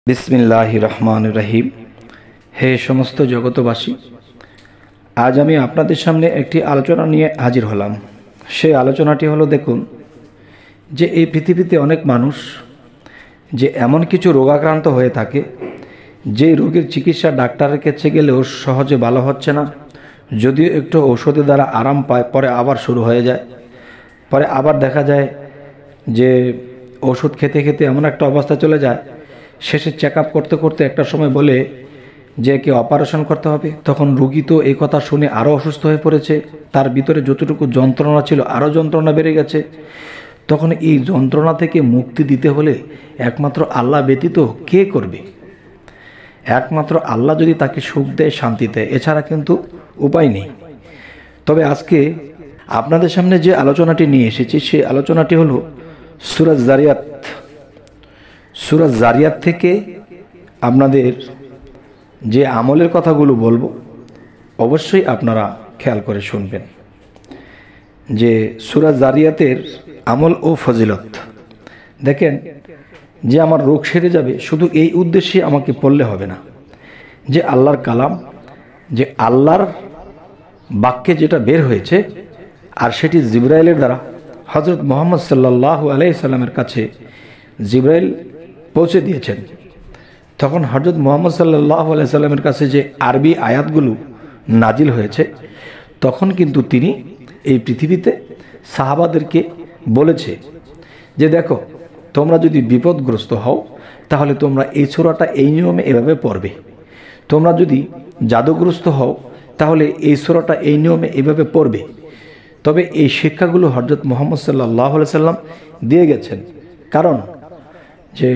বিসমিল্লাহির রহমানির রহিম। হে সমস্ত জগতবাসী, আজ আমি আপনাদের সামনে একটি আলোচনা নিয়ে হাজির হলাম। সেই আলোচনাটি হলো, দেখুন যে এই পৃথিবীতে অনেক মানুষ যে এমন কিছু রোগাক্রান্ত হয়ে থাকে, যেই রোগের চিকিৎসা ডাক্তারের কাছে গেলেও সহজে ভালো হচ্ছে না। যদিও একটু ঔষধের দ্বারা আরাম পায়, পরে আবার শুরু হয়ে যায়। পরে আবার দেখা যায় যে ওষুধ খেতে খেতে এমন একটা অবস্থা চলে যায়, শেষে চেক আপ করতে করতে একটা সময় বলে যে কি অপারেশন করতে হবে। তখন রোগী তো এই কথা শুনে আরও অসুস্থ হয়ে পড়েছে, তার ভিতরে যতটুকু যন্ত্রণা ছিল আরও যন্ত্রণা বেড়ে গেছে। তখন এই যন্ত্রণা থেকে মুক্তি দিতে হলে একমাত্র আল্লাহ ব্যতীত কে করবে? একমাত্র আল্লাহ যদি তাকে সুখ দেয়, শান্তি দেয়, এছাড়া কিন্তু উপায় নেই। তবে আজকে আপনাদের সামনে যে আলোচনাটি নিয়ে এসেছি, সেই আলোচনাটি হলো সূরা যারিয়াত। সূরা যারিয়াত থেকে আপনাদের যে আমলের কথাগুলো বলবো, অবশ্যই আপনারা খেয়াল করে শুনবেন। যে সূরা যারিয়াতের আমল ও ফজিলত, দেখেন যে আমার রোগ সেরে যাবে শুধু এই উদ্দেশ্যে আমাকে পড়লে হবে না। যে আল্লাহর কালাম, যে আল্লাহর বাক্যে যেটা বের হয়েছে, আর সেটি জিবরাইলের দ্বারা হযরত মুহাম্মদ সাল্লাল্লাহু আলাইহি সাল্লামের কাছে জিবরাইল পৌঁছে দিয়েছেন। তখন হযরত মুহাম্মদ সাল্লাল্লাহু আলাইহি সাল্লামের কাছে যে আরবি আয়াতগুলো নাজিল হয়েছে, তখন কিন্তু তিনি এই পৃথিবীতে সাহাবাদেরকে বলেছে যে দেখো, তোমরা যদি বিপদগ্রস্ত হও তাহলে তোমরা এই সূরাটা এই নিয়মে এভাবে পড়বে। তোমরা যদি জাদুগ্রস্ত হও তাহলে এই সূরাটা এই নিয়মে এভাবে পড়বে। তবে এই শিক্ষাগুলো হযরত মুহাম্মদ সাল্লাল্লাহু আলাইহি সাল্লাম দিয়ে গেছেন। কারণ যে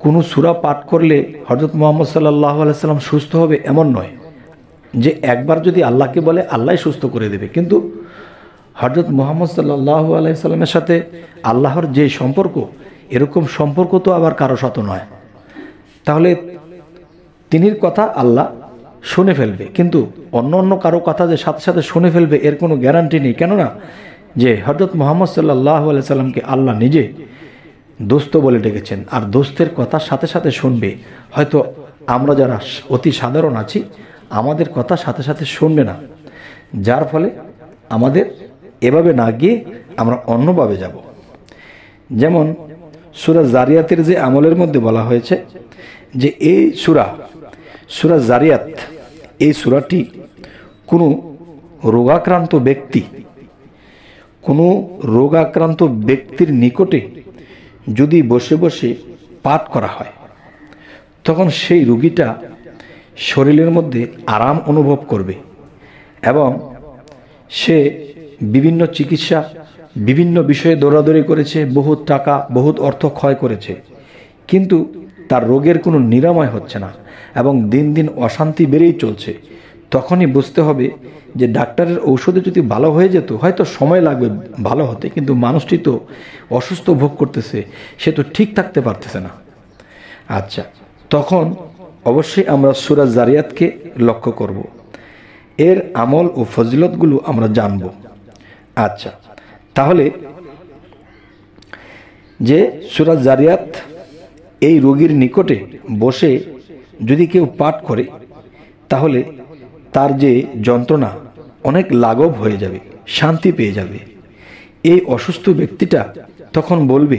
কোনো সূরা পাঠ করলে হযরত মুহাম্মদ সাল্লাল্লাহু আলাইহি সাল্লাম সুস্থ হবে এমন নয়, যে একবার যদি আল্লাহকে বলে আল্লাহই সুস্থ করে দেবে। কিন্তু হযরত মুহাম্মদ সাল্লাল্লাহু আলাইহি সাল্লামের সাথে আল্লাহর যে সম্পর্ক, এরকম সম্পর্ক তো আবার কারো সাথে নয়। তাহলে তিনির কথা আল্লাহ শুনে ফেলবে, কিন্তু অন্য অন্য কারো কথা যে সাথে সাথে শুনে ফেলবে এর কোনো গ্যারান্টি নেই। কেননা যে হযরত মুহাম্মদ সাল্লাল্লাহু আলাইহি সাল্লামকে আল্লাহ নিজে দোস্ত বলে ডেকেছেন, আর দোস্তের কথা সাথে সাথে শুনবে। হয়তো আমরা যারা অতি সাধারণ আছি, আমাদের কথা সাথে সাথে শুনবে না, যার ফলে আমাদের এভাবে না গিয়ে আমরা অন্যভাবে যাব। যেমন সূরা যারিয়াতের যে আমলের মধ্যে বলা হয়েছে যে এই সূরা যারিয়াত, এই সূরাটি কোনো রোগাক্রান্ত ব্যক্তির নিকটে যদি বসে বসে পাঠ করা হয়, তখন সেই রোগীটা শরীরের মধ্যে আরাম অনুভব করবে এবং সে বিভিন্ন চিকিৎসা, বিভিন্ন বিষয়ে দৌড়াদৌড়ি করেছে, বহুত টাকা, বহুত অর্থ ক্ষয় করেছে, কিন্তু তার রোগের কোনো নিরাময় হচ্ছে না এবং দিন দিন অশান্তি বেড়েই চলছে। তখনই বুঝতে হবে যে ডাক্তারের ঔষধে যদি ভালো হয়ে যেত, হয়তো সময় লাগবে ভালো হতে, কিন্তু মানুষটি তো অসুস্থ ভোগ করতেছে, সে তো ঠিক থাকতে পারতেছে না। আচ্ছা, তখন অবশ্যই আমরা সূরা যারিয়াতকে লক্ষ্য করব, এর আমল ও ফজিলতগুলো আমরা জানব। আচ্ছা, তাহলে যে সূরা যারিয়াত এই রোগীর নিকটে বসে যদি কেউ পাঠ করে, তাহলে তার যে যন্ত্রণা অনেক লাঘব হয়ে যাবে, শান্তি পেয়ে যাবে। এই অসুস্থ ব্যক্তিটা তখন বলবে,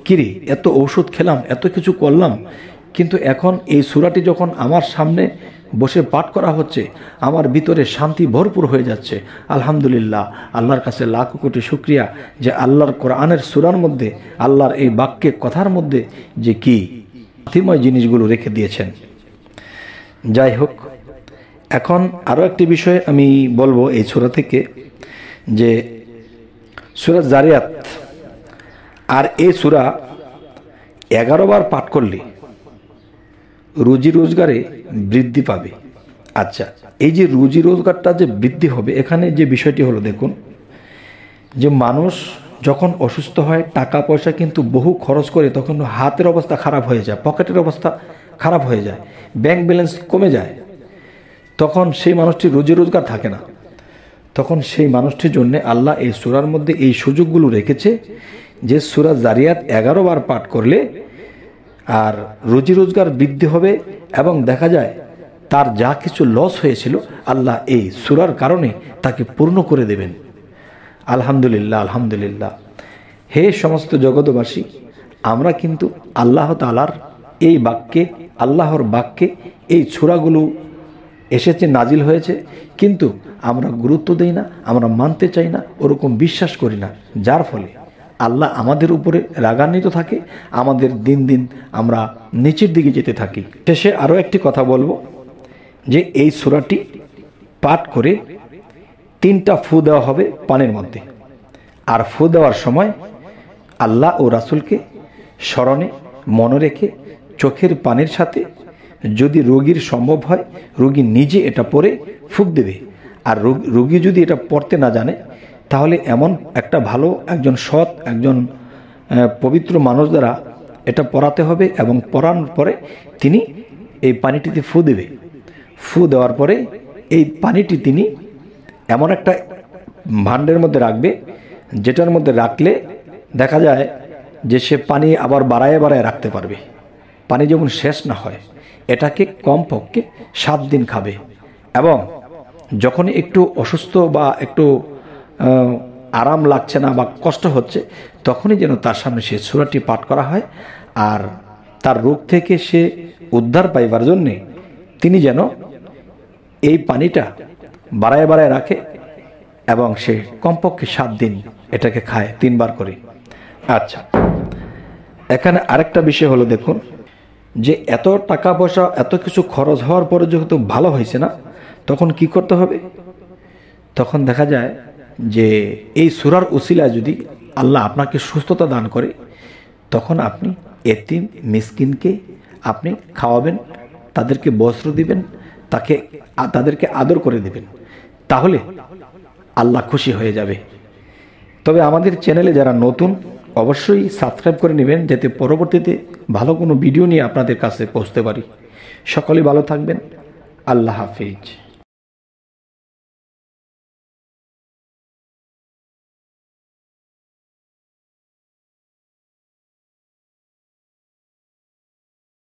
কিরে, এত ঔষধ খেলাম, এত কিছু করলাম, কিন্তু এখন এই সূরাটি যখন আমার সামনে বসে পাঠ করা হচ্ছে, আমার ভিতরে শান্তি ভরপুর হয়ে যাচ্ছে। আলহামদুলিল্লাহ, আল্লাহর কাছে লাখ কোটি শুকরিয়া যে আল্লাহর কোরআনের সূরার মধ্যে, আল্লাহর এই বাক্যে কথার মধ্যে যে কি শান্তিময় জিনিসগুলো রেখে দিয়েছেন। যাই হোক, এখন আরও একটি বিষয় আমি বলবো এই সূরা থেকে, যে সূরা যারিয়াত, আর এই সূরা 11 বার পাঠ করলে রুজি রোজগারে বৃদ্ধি পাবে। আচ্ছা, এই যে রুজি রোজগারটা যে বৃদ্ধি হবে, এখানে যে বিষয়টি হলো, দেখুন যে মানুষ যখন অসুস্থ হয়, টাকা পয়সা কিন্তু বহু খরচ করে, তখন হাতের অবস্থা খারাপ হয়ে যায়, পকেটের অবস্থা খারাপ হয়ে যায়, ব্যাংক ব্যালেন্স কমে যায়, তখন সেই মানুষটির রুজি রোজগার থাকে না। তখন সেই মানুষটির জন্য আল্লাহ এই সূরার মধ্যে এই সুযোগগুলো রেখেছে, যে সূরা যারিয়াত 11 বার পাঠ করলে আর রুজি রোজগার বৃদ্ধি হবে এবং দেখা যায় তার যা কিছু লস হয়েছিল আল্লাহ এই সূরার কারণে তাকে পূর্ণ করে দেবেন। আলহামদুলিল্লাহ, আলহামদুলিল্লাহ। হে সমস্ত জগৎবাসী, আমরা কিন্তু আল্লাহ তাআলার এই বাক্যে, আল্লাহর বাক্যে এই সূরাগুলো এসেছে, নাজিল হয়েছে, কিন্তু আমরা গুরুত্ব দেই না, আমরা মানতে চাই না, ওরকম বিশ্বাস করি না, যার ফলে আল্লাহ আমাদের উপরে রাগান্বিত থাকে, আমাদের দিন দিন আমরা নিচের দিকে যেতে থাকি। শেষে আরও একটি কথা বলবো যে এই সূরাটি পাঠ করে 3টা ফু দেওয়া হবে পানির মধ্যে। আর ফু দেওয়ার সময় আল্লাহ ও রাসূলকে স্মরণে মনে রেখে চোখের পানির সাথে, যদি রোগীর সম্ভব হয় রোগী নিজে এটা পড়ে ফুঁক দেবে। আর রোগী যদি এটা পড়তে না জানে তাহলে এমন একটা ভালো একজন সৎ একজন পবিত্র মানুষ দ্বারা এটা পড়াতে হবে, এবং পড়ানোর পরে তিনি এই পানিটিতে ফু দেবে। ফু দেওয়ার পরে এই পানিটি তিনি এমন একটা ভাণ্ডের মধ্যে রাখবে, যেটার মধ্যে রাখলে দেখা যায় যে সে পানি আবার বাড়ায় বাড়ায় রাখতে পারবে, পানি যেমন শেষ না হয়। এটাকে কমপক্ষে 7 দিন খাবে, এবং যখন একটু অসুস্থ বা একটু আরাম লাগছে না বা কষ্ট হচ্ছে, তখনই যেন তার সামনে সে সূরাটি পাঠ করা হয়, আর তার রোগ থেকে সে উদ্ধার পাইবার জন্যে তিনি যেন এই পানিটা বাড়ায় বাড়ায় রাখে, এবং সে কমপক্ষে 7 দিন এটাকে খায় 3 বার করে। আচ্ছা, এখানে আরেকটা বিষয় হলো, দেখুন যে এত টাকা পয়সা এত কিছু খরচ হওয়ার পরে যেহেতু ভালো হয়েছে না, তখন কি করতে হবে? তখন দেখা যায় যে এই সূরার উসিলায় যদি আল্লাহ আপনাকে সুস্থতা দান করে, তখন আপনি এতিম মিসকিনকে আপনি খাওয়াবেন, তাদেরকে বস্ত্র দিবেন, তাদেরকে আদর করে দিবেন, তাহলে আল্লাহ খুশি হয়ে যাবে। তবে আমাদের চ্যানেলে যারা নতুন, অবশ্যই সাবস্ক্রাইব করে নেবেন, যাতে পরবর্তীতে ভালো কোনো ভিডিও নিয়ে আপনাদের কাছে পৌঁছতে পারি। সকলেই ভালো থাকবেন। আল্লাহ হাফেজ।